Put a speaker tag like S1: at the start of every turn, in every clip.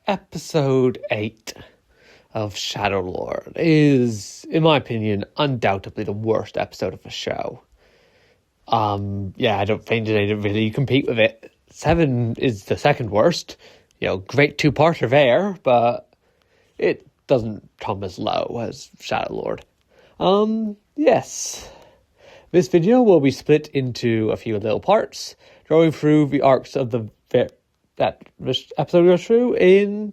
S1: Episode 8 of Shadowlord is, in my opinion, undoubtedly the worst episode of the show. I don't think they didn't really compete with it. 7 is the second worst. Great two-parter there, but it doesn't come as low as Shadowlord. Yes. This video will be split into a few little parts, going through the arcs of that episode goes through in,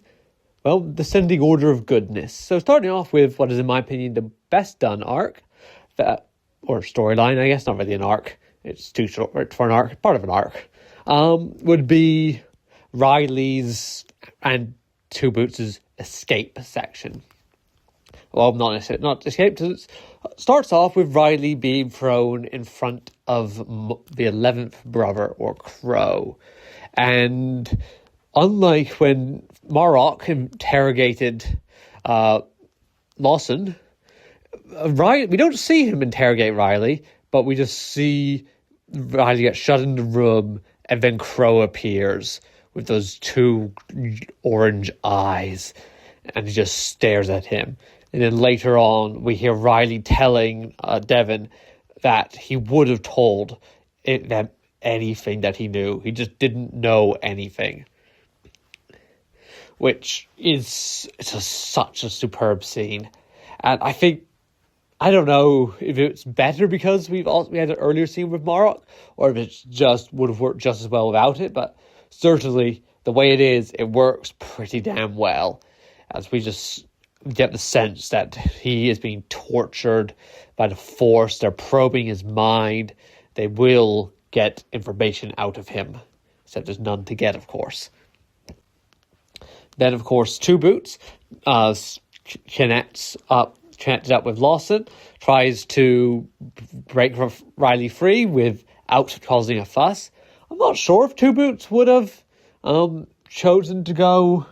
S1: descending order of goodness. So starting off with what is, in my opinion, the best done arc, or storyline, I guess, not really an arc. It's too short for an arc, part of an arc, would be Rylee's and Two Boots' escape section. Well, not escape. It starts off with Rylee being thrown in front of the 11th brother, or Crow. And unlike when Marok interrogated Lawson, we don't see him interrogate Rylee, but we just see Rylee get shut in the room, and then Crow appears with those two orange eyes, and he just stares at him. And then later on, we hear Rylee telling Devon that he would have told them anything that he knew. He just didn't know anything. Which is such a superb scene. And I don't know if it's better because we had an earlier scene with Marok, or if it just would have worked just as well without it. But certainly, the way it is, it works pretty damn well. As we just get the sense that he is being tortured by the Force. They're probing his mind. They will get information out of him, except there's none to get, of course. Then, of course, Two Boots connected up with Lawson, tries to break Rylee free without causing a fuss. I'm not sure if Two Boots would have chosen to go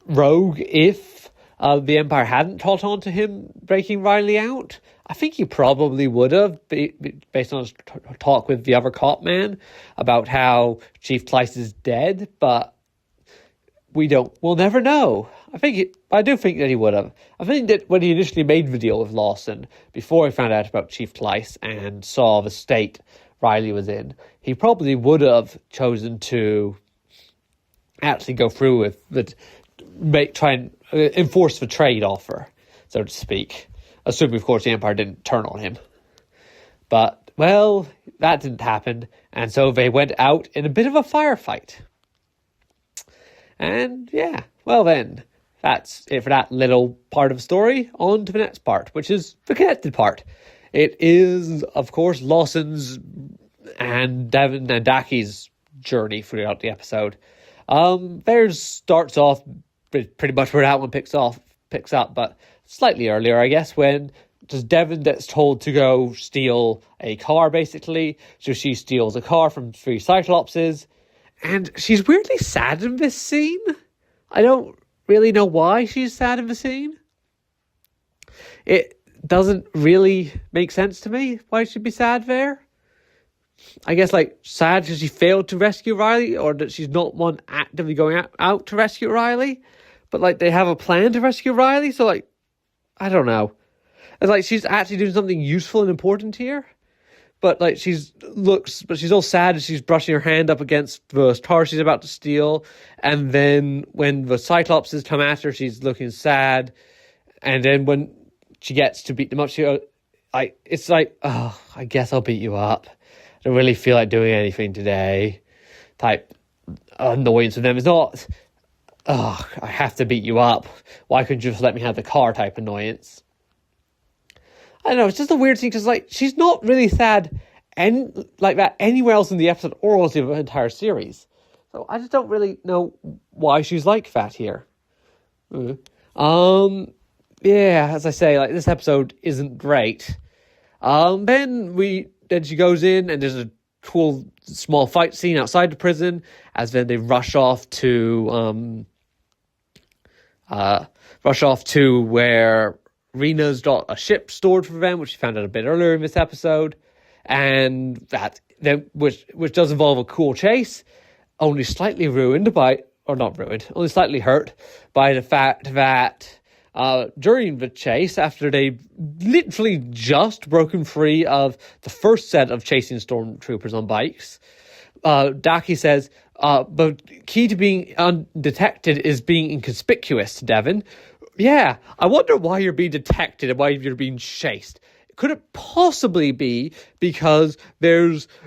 S1: rogue if the Empire hadn't caught on to him breaking Rylee out. I think he probably would have, based on his talk with the other cop man about how Chief Klyce is dead, but we'll never know. I do think that he would have. I think that when he initially made the deal with Lawson, before he found out about Chief Klyce and saw the state Rylee was in, he probably would have chosen to actually go through with try and enforce the trade offer, so to speak. Assuming, of course, the Empire didn't turn on him. But, that didn't happen, and so they went out in a bit of a firefight. And, then, that's it for that little part of the story. On to the next part, which is the connected part. It is, of course, Lawson's and Devon and Daki's journey throughout the episode. Theirs starts off pretty much where that one picks up, but slightly earlier, I guess, when just Devon gets told to go steal a car, basically. So she steals a car from 3 Cyclopses, and she's weirdly sad in this scene. I don't really know why she's sad in the scene. It doesn't really make sense to me why she'd be sad there. I guess, sad because she failed to rescue Rylee, or that she's not one actively going out to rescue Rylee. But, they have a plan to rescue Rylee, so, I don't know. It's she's actually doing something useful and important here. But, she's all sad as she's brushing her hand up against the car she's about to steal. And then when the Cyclopses come at her, she's looking sad. And then when she gets to beat them up, I guess I'll beat you up. I don't really feel like doing anything today. Type annoyance with them. It's not, I have to beat you up. Why couldn't you just let me have the car type annoyance? I don't know, it's just a weird thing, because, she's not really sad like that anywhere else in the episode, or also the entire series. So I just don't really know why she's like that here. As I say, this episode isn't great. Then she goes in, and there's a cool small fight scene outside the prison, as then they rush off to where Rena's got a ship stored for them, which we found out a bit earlier in this episode, and which does involve a cool chase, only slightly ruined by or not ruined, only slightly hurt by the fact that during the chase, after they literally just broken free of the first set of chasing stormtroopers on bikes, Daki says, but key to being undetected is being inconspicuous, Devon. Yeah, I wonder why you're being detected and why you're being chased. Could it possibly be because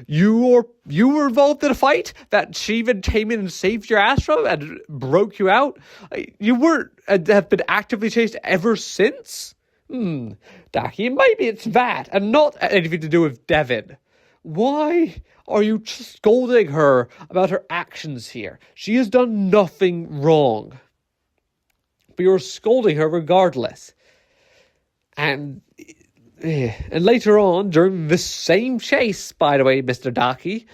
S1: you were involved in a fight that she even came in and saved your ass from and broke you out? You have been actively chased ever since? Daki, maybe it's that and not anything to do with Devon. Why are you scolding her about her actions here? She has done nothing wrong. But you're scolding her regardless. And later on, during the same chase, by the way, Mr. Daki,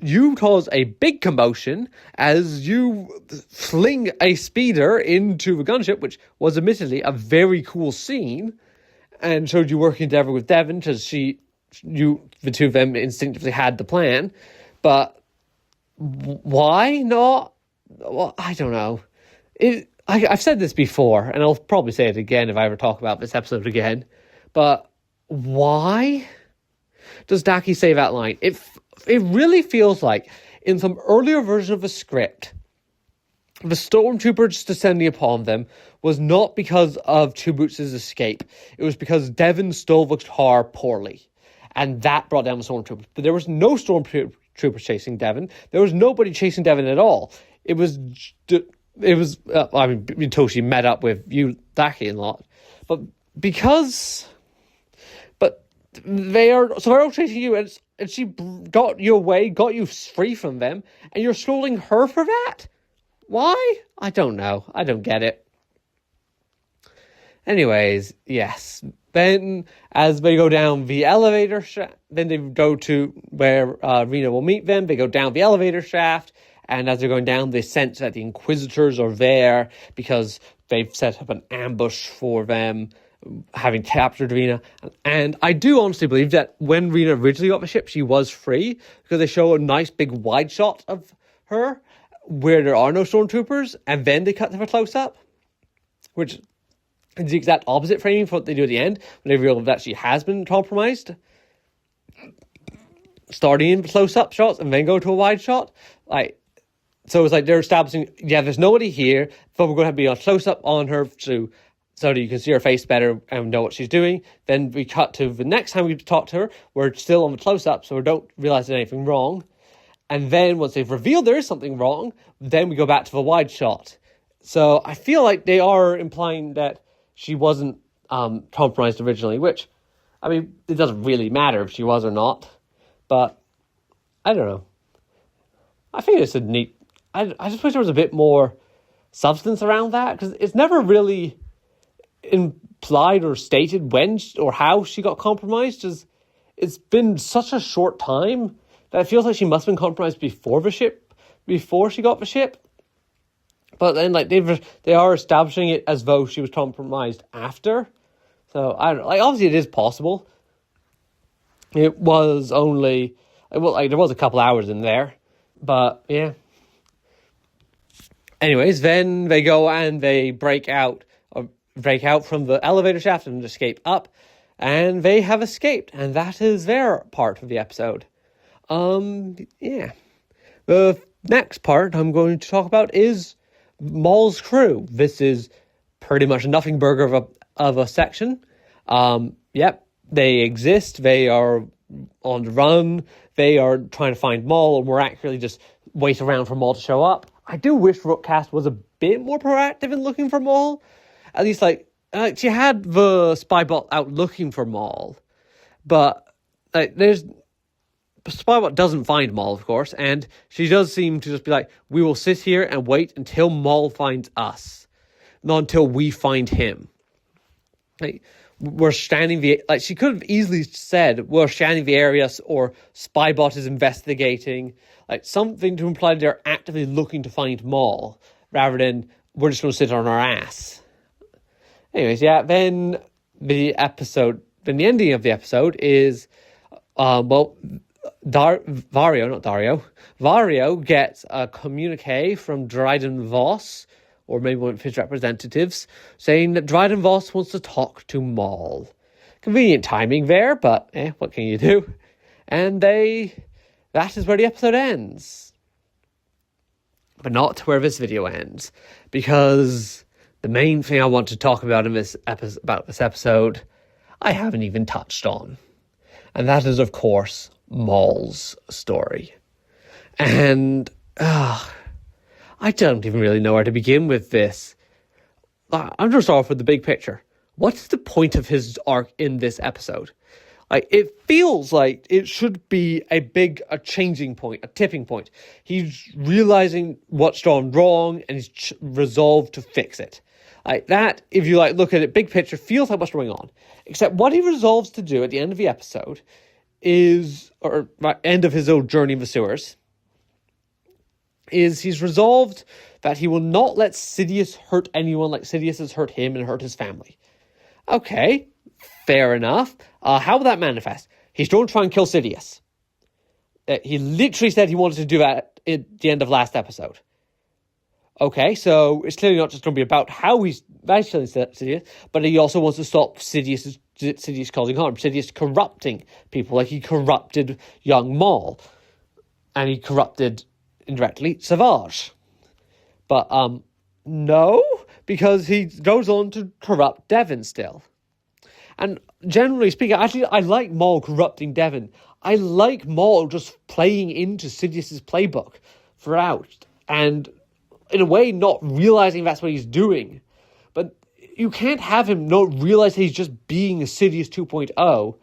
S1: you cause a big commotion as you fling a speeder into the gunship, which was admittedly a very cool scene, and showed you working together with Devon, because the two of them instinctively had the plan. But why not? Well, I don't know. I've said this before, and I'll probably say it again if I ever talk about this episode again. But why does Daki say that line? It really feels like in some earlier version of the script, the stormtroopers descending upon them was not because of Two Boots' escape. It was because Devon stole the car poorly. And that brought down the stormtroopers. But there was no stormtroopers chasing Devon. There was nobody chasing Devon at all. It was until she met up with you, Daki, and lot. But they're all chasing you, and she got you away, got you free from them, and you're scolding her for that? Why? I don't know. I don't get it. Anyways, yes. Then, as they go down the elevator then they go to where Rena will meet them. They go down the elevator shaft, and as they're going down, they sense that the Inquisitors are there because they've set up an ambush for them, having captured Rena. And I do honestly believe that when Rena originally got the ship, she was free, because they show a nice big wide shot of her where there are no stormtroopers, and then they cut to a close-up, which is the exact opposite framing for what they do at the end, when they realize that she has been compromised. Starting in close-up shots and then go to a wide shot. So it's like they're establishing, there's nobody here, but we're going to be a close-up on her so that you can see her face better and know what she's doing. Then we cut to the next time we talk to her, we're still on the close-up, so we don't realize there's anything wrong. And then once they've revealed there is something wrong, then we go back to the wide shot. So I feel like they are implying that she wasn't compromised originally, which, I mean, it doesn't really matter if she was or not. But, I don't know. I think it's a neat... I just wish there was a bit more substance around that, because it's never really implied or stated when or how she got compromised. It's been such a short time that it feels like she must have been compromised before she got the ship. But then, they are establishing it as though she was compromised after. So, I don't know. Obviously, it is possible. It was only... there was a couple hours in there. But, yeah. Anyways, then they go and they break out from the elevator shaft and escape up. And they have escaped. And that is their part of the episode. Yeah. The next part I'm going to talk about is Maul's crew. This is pretty much a nothing burger of a section. Yep, they exist. They are on the run. They are trying to find Maul, or more accurately, just wait around for Maul to show up. I do wish Rookcast was a bit more proactive in looking for Maul. At least, she had the spybot out looking for Maul, but Spybot doesn't find Maul, of course, and she does seem to just be like, we will sit here and wait until Maul finds us, not until we find him. We're scanning she could have easily said, we're scanning the area, or Spybot is investigating, something to imply they're actively looking to find Maul, rather than we're just going to sit on our ass. Anyways, then the ending of the episode is, Vario gets a communique from Dryden Voss, or maybe one of his representatives, saying that Dryden Voss wants to talk to Maul. Convenient timing there, but what can you do? And that is where the episode ends. But not where this video ends, because the main thing I want to talk about in this episode, I haven't even touched on. And that is, of course, Maul's story. And I don't even really know where to begin with this. I'm just off with the big picture. What's the point of his arc in this episode? It feels like it should be a changing point, a tipping point. He's realizing what's gone wrong and he's resolved to fix it. That, if you look at it big picture, feels like what's going on. Except what he resolves to do at the end of the episode end of his own journey in the sewers, is he's resolved that he will not let Sidious hurt anyone like Sidious has hurt him and hurt his family. Okay, fair enough. How will that manifest? He's going to try and kill Sidious. He literally said he wanted to do that at the end of last episode. Okay, so it's clearly not just going to be about how he's killing Sidious, but he also wants to stop Sidious causing harm, Sidious corrupting people, like he corrupted young Maul, and he corrupted, indirectly, Savage. But, no, because he goes on to corrupt Devon still. And generally speaking, actually, I like Maul corrupting Devon. I like Maul just playing into Sidious's playbook throughout, and in a way not realizing that's what he's doing. But you can't have him not realize he's just being a Sidious 2.0,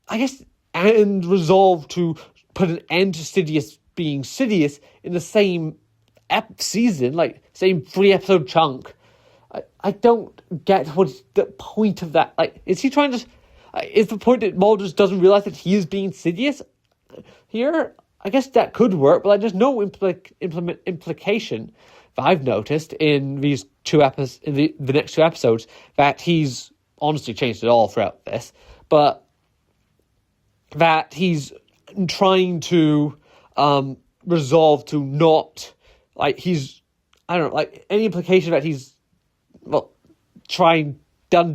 S1: I guess, and resolve to put an end to Sidious being Sidious in the same season, same 3-episode chunk. I don't get what's the point of that. Is he trying to... is the point that Maul just doesn't realize that he is being Sidious here? I guess that could work, but there's no implication that I've noticed in these in the next 2 episodes that he's honestly changed at all throughout this, but that he's trying to resolve to not any implication that he's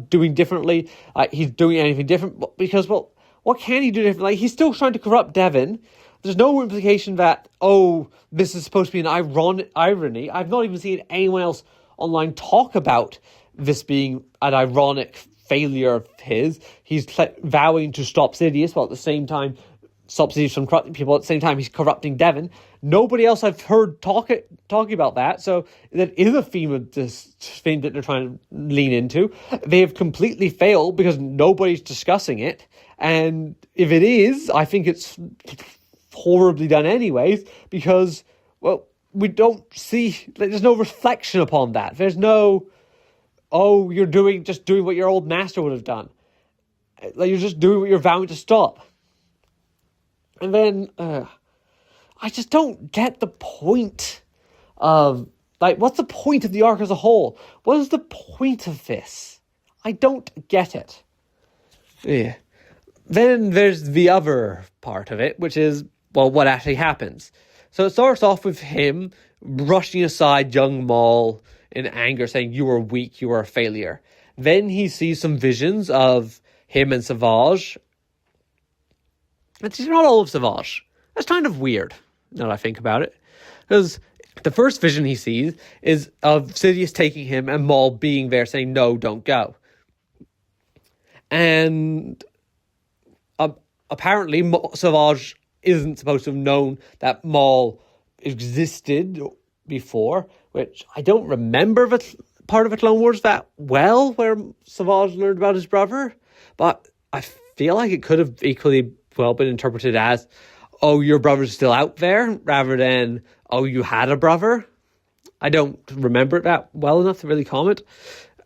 S1: doing differently. He's doing anything different because what can he do differently? He's still trying to corrupt Devon. There's no implication that, this is supposed to be an irony. I've not even seen anyone else online talk about this being an ironic failure of his. He's vowing to stop Sidious, while at the same time stop Sidious from corrupting people. At the same time, he's corrupting Devon. Nobody else I've heard talking about that. So that is a theme of this thing that they're trying to lean into. They have completely failed because nobody's discussing it. And if it is, I think it's horribly done anyways, because we don't see, there's no reflection upon that. There's no you're doing what your old master would have done, you're just doing what you're vowing to stop. And then I just don't get the point of what's the point of the arc as a whole? What is the point of this? I don't get it. Yeah. Then there's the other part of it, which is what actually happens. So it starts off with him brushing aside young Maul in anger, saying, "You are weak, you are a failure." Then he sees some visions of him and Savage. It's not all of Savage. That's kind of weird, now that I think about it. Because the first vision he sees is of Sidious taking him and Maul being there saying, "No, don't go." And apparently Savage isn't supposed to have known that Maul existed before, which I don't remember part of the Clone Wars that well, where Savage learned about his brother, but I feel like it could have equally well been interpreted as, your brother's still out there, rather than, you had a brother. I don't remember it that well enough to really comment,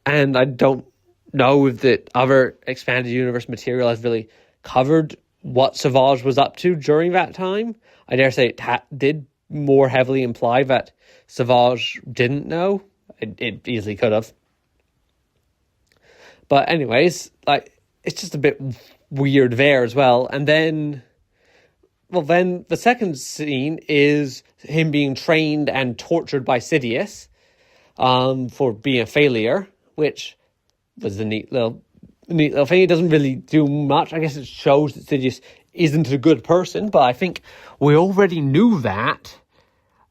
S1: and I don't know if the other expanded universe material has really covered what Savage was up to during that time. I dare say it did more heavily imply that Savage didn't know. It easily could have. But anyways, it's just a bit weird there as well. And then well, then the second scene is him being trained and tortured by Sidious for being a failure, which was a neat little thing. It doesn't really do much. I guess it shows that Sidious isn't a good person, but I think we already knew that.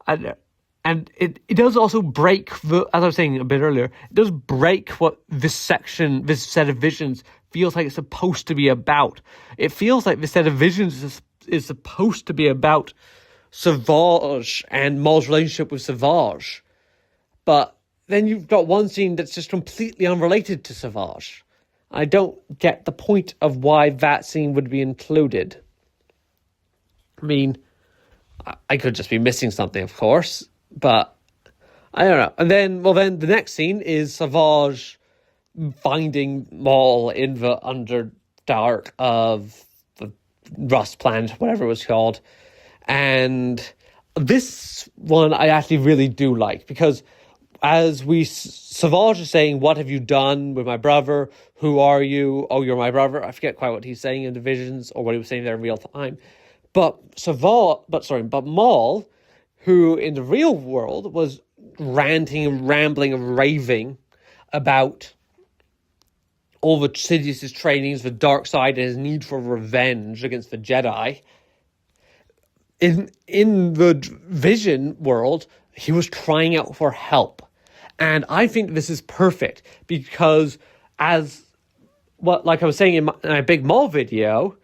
S1: And it does also break, as I was saying a bit earlier, it does break what this set of visions feels like it's supposed to be about. It feels like this set of visions is supposed to be about Savage and Maul's relationship with Savage. But then you've got one scene that's just completely unrelated to Savage. I don't get the point of why that scene would be included. I mean, I could just be missing something, of course, but I don't know. And then, the next scene is Savage finding Maul in the Underdark of the Rust Plant, whatever it was called. And this one I actually really do like, because as Savage is saying, "What have you done with my brother? Who are you? Oh, you're my brother." I forget quite what he's saying in the visions or what he was saying there in real time. But Maul, who in the real world was ranting and rambling and raving about all the Sidious's trainings, the dark side, and his need for revenge against the Jedi. In the vision world, he was crying out for help. And I think this is perfect because like I was saying in my Big Maul video,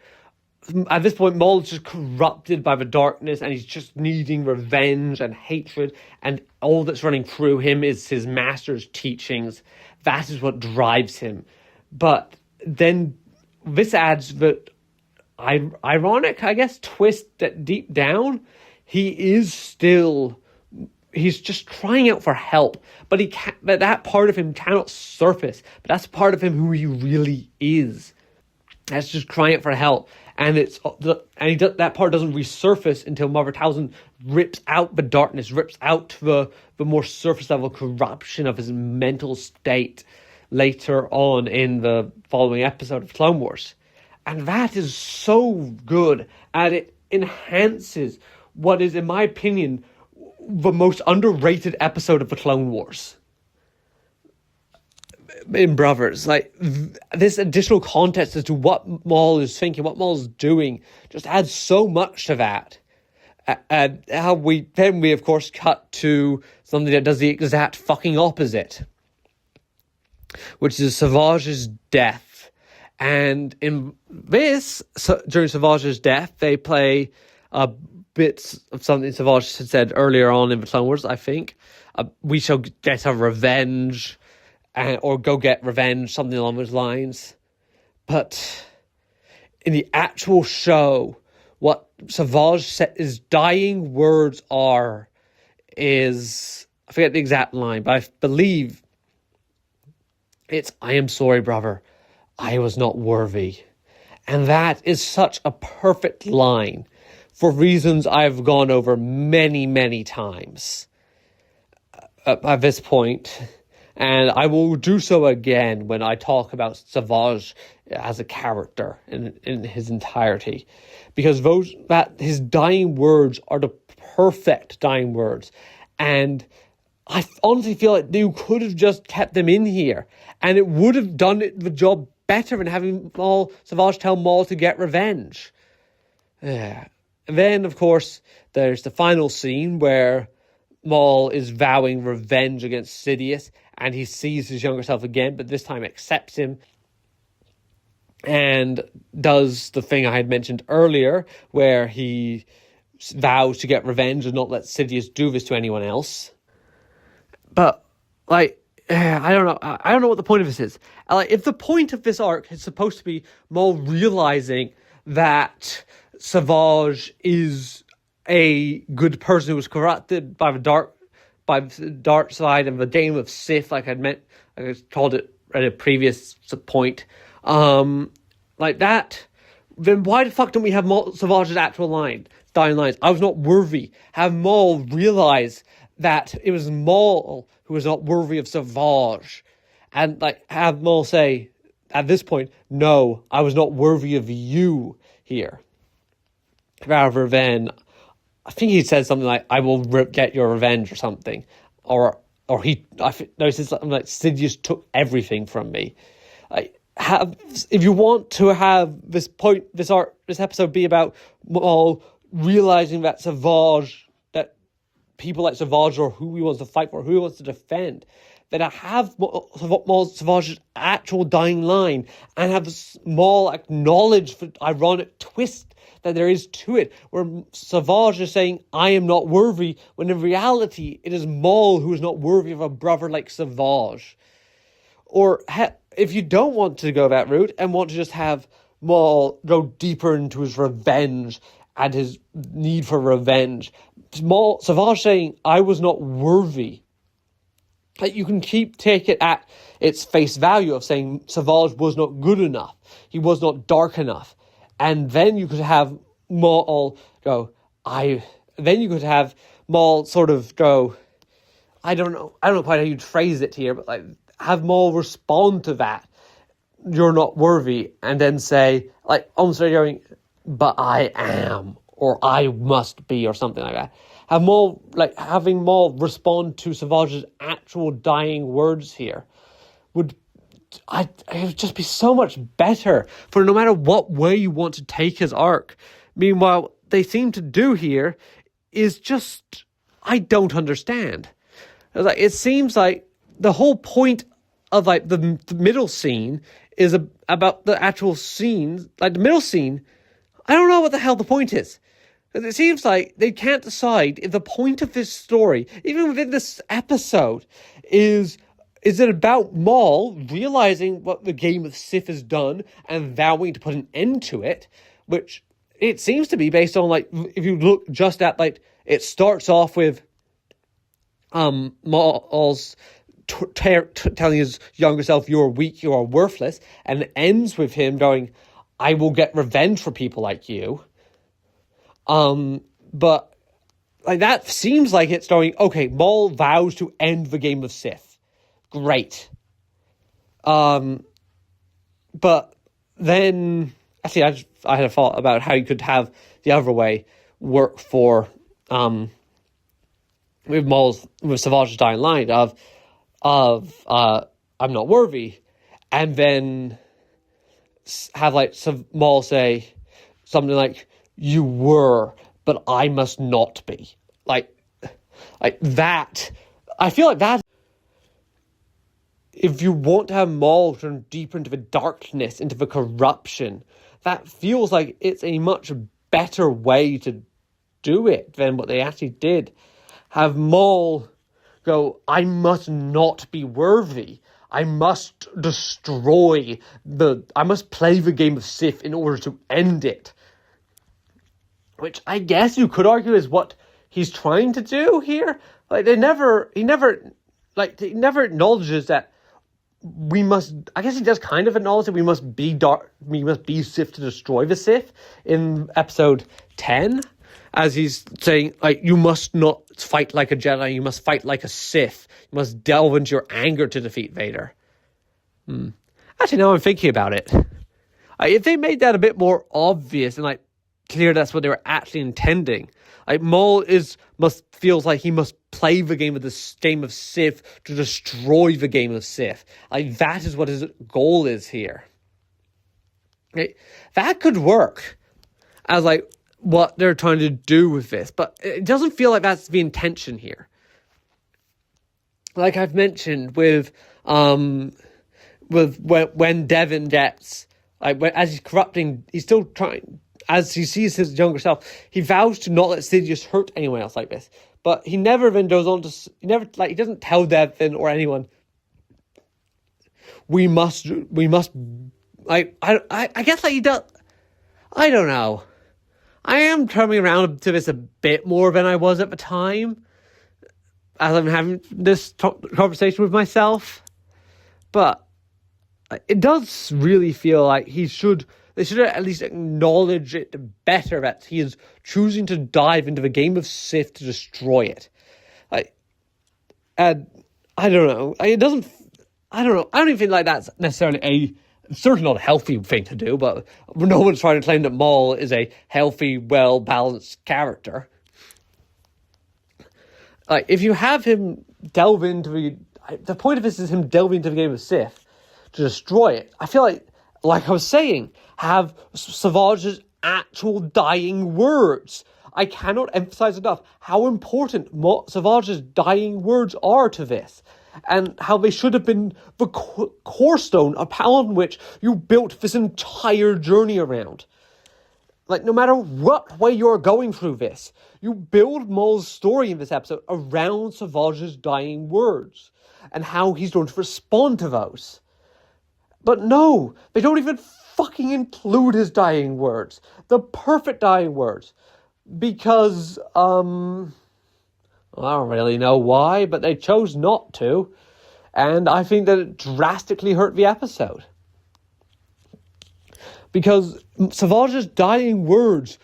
S1: at this point, Maul is just corrupted by the darkness and he's just needing revenge and hatred, and all that's running through him is his master's teachings. That is what drives him. But then this adds that ironic, I guess, twist that deep down, he's just crying out for help, but that part of him cannot surface. But that's part of him who he really is. That's just crying out for help. And that part doesn't resurface until Mother Talzin rips out the darkness, rips out the more surface level corruption of his mental state later on in the following episode of Clone Wars. And that is so good, and it enhances what is, in my opinion, the most underrated episode of the Clone Wars. In Brothers, like, this additional context as to what Maul is thinking, what Maul is doing, just adds so much to that. And how we of course cut to something that does the exact fucking opposite, which is Savage's death. And in this, during Savage's death, they play bits of something Savage had said earlier on in the Clone Wars, I think. We shall get a revenge, or go get revenge, something along those lines. But in the actual show, what Savage said, his dying words is, I forget the exact line, but I believe it's, "I am sorry, brother. I was not worthy." And that is such a perfect line for reasons I've gone over many, many times at this point. And I will do so again when I talk about Savage as a character in his entirety. Because his dying words are the perfect dying words. And I honestly feel like you could have just kept them in here, and it would have done the job better than having Savage tell Maul to get revenge. And then, of course, there's the final scene where Maul is vowing revenge against Sidious, and he sees his younger self again, but this time accepts him and does the thing I had mentioned earlier, where he vows to get revenge and not let Sidious do this to anyone else. But, like, I don't know. I don't know what the point of this is. Like, if the point of this arc is supposed to be Maul realizing that Savage is a good person who was corrupted by the dark side and the game of Sith, like I called it at a previous point, like that, then why the fuck don't we have Savage's actual dying lines? "I was not worthy." Have Maul realize that it was Maul who was not worthy of Savage, and like have Maul say at this point, "No, I was not worthy of you here." rather than, I think he said something like, "I will get your revenge" or something, or no, he said something like, "Sidious took everything from me." If you want to have this episode be about Maul realizing that people like Savage are who he wants to fight for, who he wants to defend, then I have Savage's actual dying line and have Maul acknowledge the ironic twist that there is to it, where Savage is saying, "I am not worthy," when in reality it is Maul who is not worthy of a brother like Savage. Or if you don't want to go that route and want to just have Maul go deeper into his revenge and his need for revenge, Savage saying, "I was not worthy," like, you can take it at its face value of saying Savage was not good enough, he was not dark enough, and then you could have Maul go, then you could have Maul sort of go, I don't know quite how you'd phrase it here, but like, have Maul respond to that, "You're not worthy," and then say, like, almost going, "But I am," or "I must be," or something like that. Having Maul respond to Savage's actual dying words here it would just be so much better for no matter what way you want to take his arc. Meanwhile, what they seem to do here is just, I don't understand. It seems like the whole point of like the middle scene is about the actual scenes. Like the middle scene, I don't know what the hell the point is. It seems like they can't decide if the point of this story, even within this episode, is it about Maul realizing what the game of Sith has done and vowing to put an end to it, which it seems to be based on, like, if you look just at, like, it starts off with Maul's telling his younger self, "You're weak, you are worthless," and it ends with him going, "I will get revenge for people like you." But like, that seems like it's going, okay, Maul vows to end the game of Sith. Great. But then, actually, I had a thought about how you could have the other way work for, with Savage's dying line of "I'm not worthy," and then have like Maul say something like, "You were, but I must not be." Like that. I feel like that, if you want to have Maul turn deeper into the darkness, into the corruption, that feels like it's a much better way to do it than what they actually did. Have Maul go, "I must not be worthy. I must I must play the game of Sith in order to end it." Which I guess you could argue is what he's trying to do here. Like, he never acknowledges that we must, I guess he does kind of acknowledge that we must be Sith to destroy the Sith in episode 10, as he's saying, like, "You must not fight like a Jedi, you must fight like a Sith. You must delve into your anger to defeat Vader." Actually, now I'm thinking about it, if they made that a bit more obvious and, like, clear that's what they were actually intending, like, Maul feels like he must play the game of Sith to destroy the game of Sith. Like, that is what his goal is here. Right? That could work as, like, what they're trying to do with this, but it doesn't feel like that's the intention here. Like I've mentioned with when Devon gets, like, as he's corrupting, he's still trying. As he sees his younger self, he vows to not let Sidious hurt anyone else like this. But he never then goes on to, he doesn't tell Devon or anyone, we must, like, I guess, like, he does, I don't know. I am turning around to this a bit more than I was at the time, as I'm having this conversation with myself. But it does really feel like they should at least acknowledge it better, that he is choosing to dive into the game of Sith to destroy it. And I don't know. I don't even think like that's necessarily It's certainly not a healthy thing to do, but no one's trying to claim that Maul is a healthy, well-balanced character. Like, if you have him delve into the point of this is him delving into the game of Sith to destroy it. I feel like I was saying, have Savage's actual dying words. I cannot emphasize enough how important Savage's dying words are to this, and how they should have been the cornerstone upon which you built this entire journey around. Like, no matter what way you're going through this, you build Maul's story in this episode around Savage's dying words, and how he's going to respond to those. But no, they don't even fucking include his dying words. The perfect dying words. Because, I don't really know why, but they chose not to. And I think that it drastically hurt the episode. Because Savage's dying words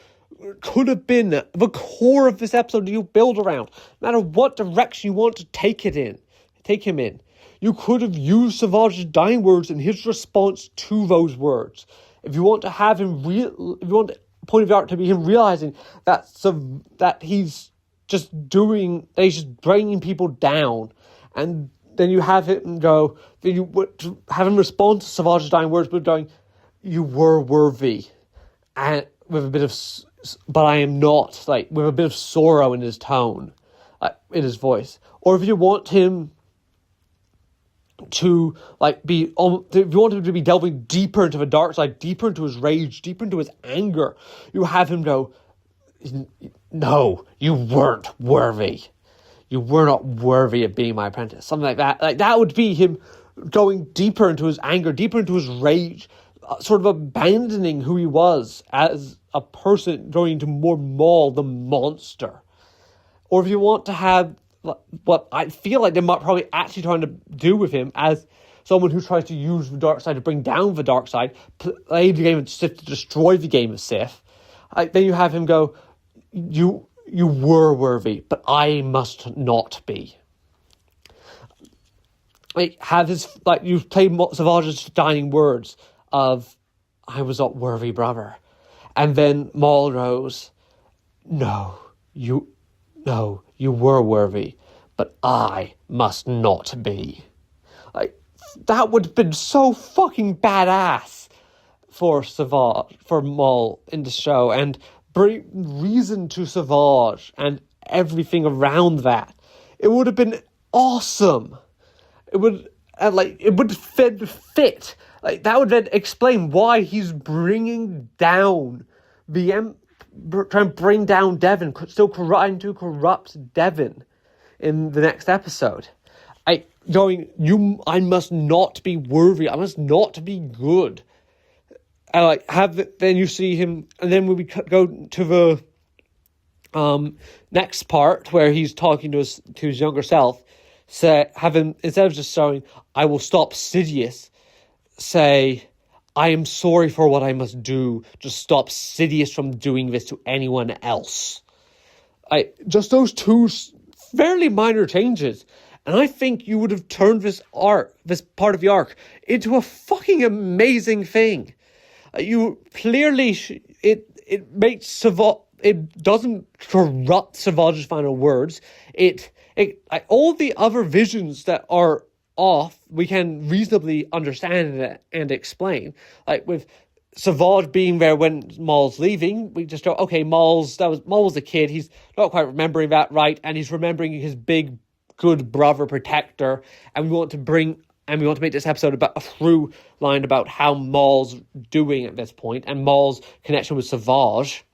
S1: could have been the core of this episode that you build around. No matter what direction you want to take him in. You could have used Savage's dying words and his response to those words. If you want to have him if you want the point of the arc to be him realizing that he's just bringing people down, and then you have him have him respond to Savage's dying words, but going, "You were worthy," and with a bit of, but I am not, like, with a bit of sorrow in his tone, in his voice. Or if you want him to, like, if you want him to be delving deeper into the dark side, deeper into his rage, deeper into his anger, you have him go, "No, you weren't worthy. You were not worthy of being my apprentice." Something like that. Like, that would be him going deeper into his anger, deeper into his rage, sort of abandoning who he was as a person, going into more Maul, the monster. Or if you want to have what I feel like they might probably actually trying to do with him as someone who tries to use the dark side to bring down the dark side, play the game of Sith to destroy the game of Sith, then you have him go, you were worthy, but I must not be. Like, you've played Savage's dying words of, "I was not worthy, brother." And then Maul goes, No, you were worthy, but I must not be." Like, that would have been so fucking badass for Maul in the show, and bring reason to Savage and everything around that. It would have been awesome. It would fit. Like, that would then explain why he's bringing down trying to bring down Devon, still trying to corrupt Devon in the next episode. I must not be worthy. I must not be good. Then you see him, and then when we go to the next part where he's talking to his younger self, instead of just saying, "I will stop Sidious," say, "I am sorry for what I must do to stop Sidious from doing this to anyone else." Just those two fairly minor changes, and I think you would have turned this part of the arc, into a fucking amazing thing. You clearly it makes Savage. It doesn't corrupt Savage's final words. All the other visions that are off, we can reasonably understand and explain. Like, with Savage being there when Maul's leaving, we just go, okay, Maul was a kid. He's not quite remembering that right, and he's remembering his big, good brother protector. And we want to make this episode about a through line about how Maul's doing at this point and Maul's connection with Savage.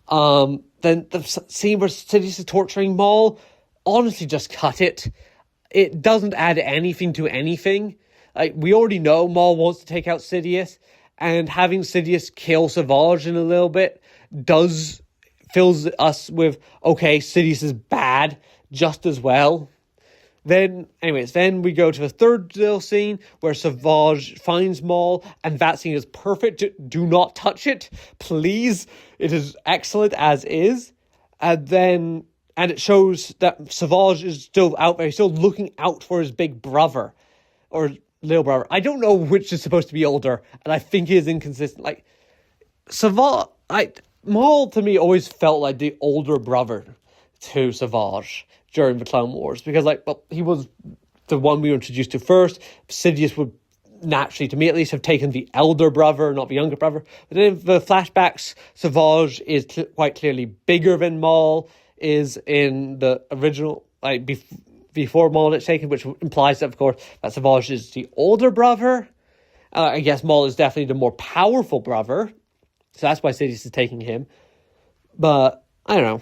S1: Then the scene where Sidious is torturing Maul, honestly, just cut it. It doesn't add anything to anything. Like, we already know Maul wants to take out Sidious, and having Sidious kill Savage in a little bit fills us with, okay, Sidious is bad just as well. Then we go to the third little scene where Savage finds Maul, and that scene is perfect. Do not touch it, please. It is excellent as is. And it shows that Savage is still out there. He's still looking out for his big brother. Or little brother. I don't know which is supposed to be older, and I think he is inconsistent. Like, Maul to me always felt like the older brother to Savage during the Clone Wars, because he was the one we were introduced to first. Sidious would naturally, to me at least, have taken the elder brother, not the younger brother. But in the flashbacks, Savage is quite clearly bigger than Maul is in the original, before Maul is taken, which implies that, of course, that Savage is the older brother. I guess Maul is definitely the more powerful brother, so that's why Sidious is taking him. But, I don't know.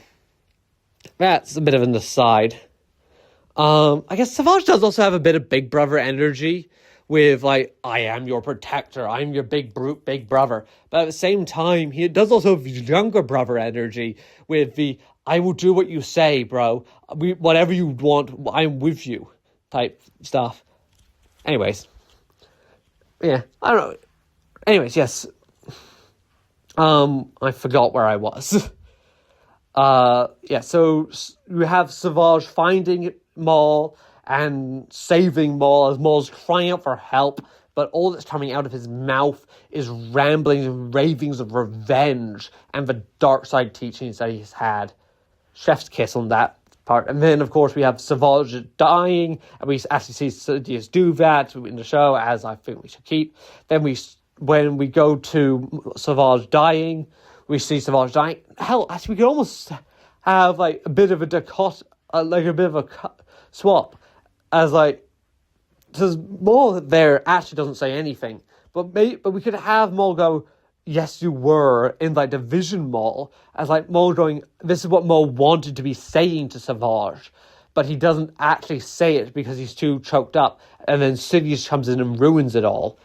S1: That's a bit of an aside. I guess Savage does also have a bit of big brother energy with, I am your protector, I'm your big brute, big brother. But at the same time, he does also have younger brother energy with the, I will do what you say, bro. Whatever you want, I'm with you type stuff. Anyways. Yeah, I don't know. Anyways, yes. I forgot where I was. So you have Savage finding Maul and saving Maul as Maul's crying out for help, but all that's coming out of his mouth is ramblings and ravings of revenge and the dark side teachings that he's had. Chef's kiss on that part. And then, of course, we have Savage dying, and we actually see Sidious do that in the show, as I think we should keep. Then when we go to Savage dying, we see Savage dying. Hell, actually, we could almost have a bit of a swap, as because Maul there actually doesn't say anything, but we could have Maul go, yes, you were, in the Vision Maul, as Maul going, this is what Maul wanted to be saying to Savage, but he doesn't actually say it because he's too choked up, and then Sidious comes in and ruins it all.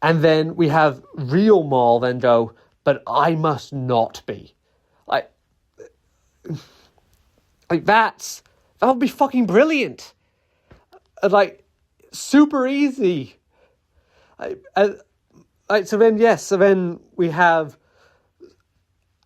S1: And then we have real Maul then go, but I must not be. That would be fucking brilliant. Super easy. So then we have,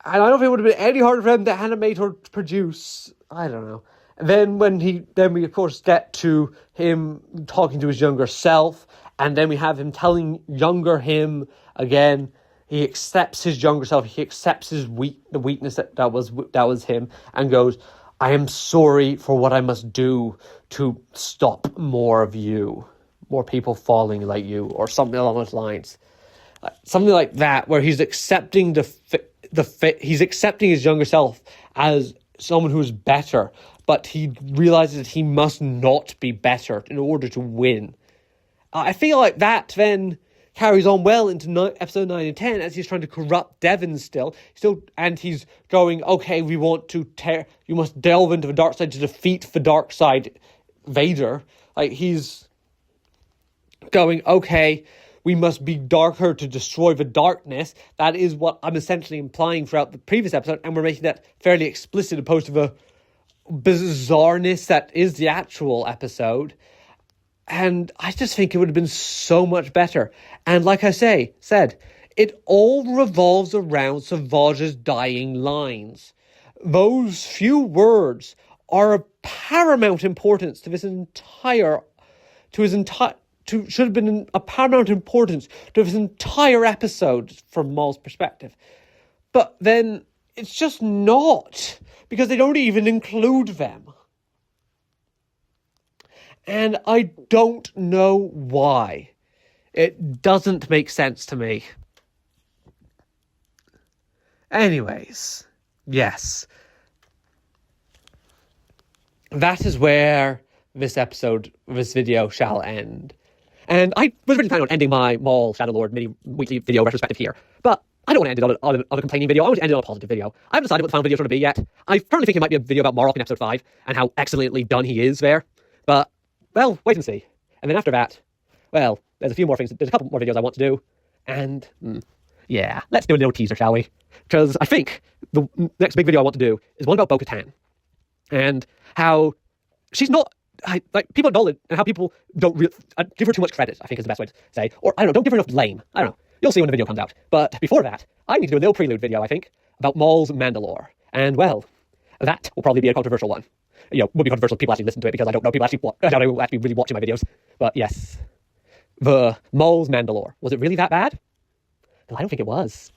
S1: and I don't think it would have been any harder for them to animate or to produce. I don't know. And then we of course get to him talking to his younger self, and then we have him telling younger him again. He accepts his younger self. He accepts the weakness that was him, and goes, I am sorry for what I must do to stop more of you, more people falling like you, or something along those lines. Something like that, where he's accepting he's accepting his younger self as someone who's better, but he realizes that he must not be better in order to win. I feel like that then carries on well into episode 9 and 10, as he's trying to corrupt Devon and he's going, okay, we want to you must delve into the dark side to defeat the dark side Vader. He's going, okay, we must be darker to destroy the darkness. That is what I'm essentially implying throughout the previous episode, and we're making that fairly explicit opposed to the bizarreness that is the actual episode. And I just think it would have been so much better. And like I said, it all revolves around Savage's dying lines. Those few words are of paramount importance to should have been a paramount importance to this entire episode from Maul's perspective. But then it's just not, because they don't even include them. And I don't know why. It doesn't make sense to me. Anyways, yes. That is where this video shall end. And I was really planning on ending my Maul Shadow Lord mini-weekly video retrospective here. But I don't want to end it on a complaining video. I want to end it on a positive video. I haven't decided what the final video is going to be yet. I currently think it might be a video about Marok in episode 5 and how excellently done he is there. But, well, wait and see. And then after that, well, there's a couple more videos I want to do. And, yeah, let's do a little teaser, shall we? Because I think the next big video I want to do is one about Bo-Katan. And how she's not, people acknowledge it, and how people don't give her too much credit, I think is the best way to say. Or, I don't know, don't give her enough blame. I don't know. You'll see when the video comes out. But before that, I need to do a little prelude video, I think, about Maul's Mandalore. And, well, that will probably be a controversial one. Would be controversial if people actually listen to it, because I don't know people actually will actually really watching my videos. But, yes. The Maul's Mandalore. Was it really that bad? No, I don't think it was.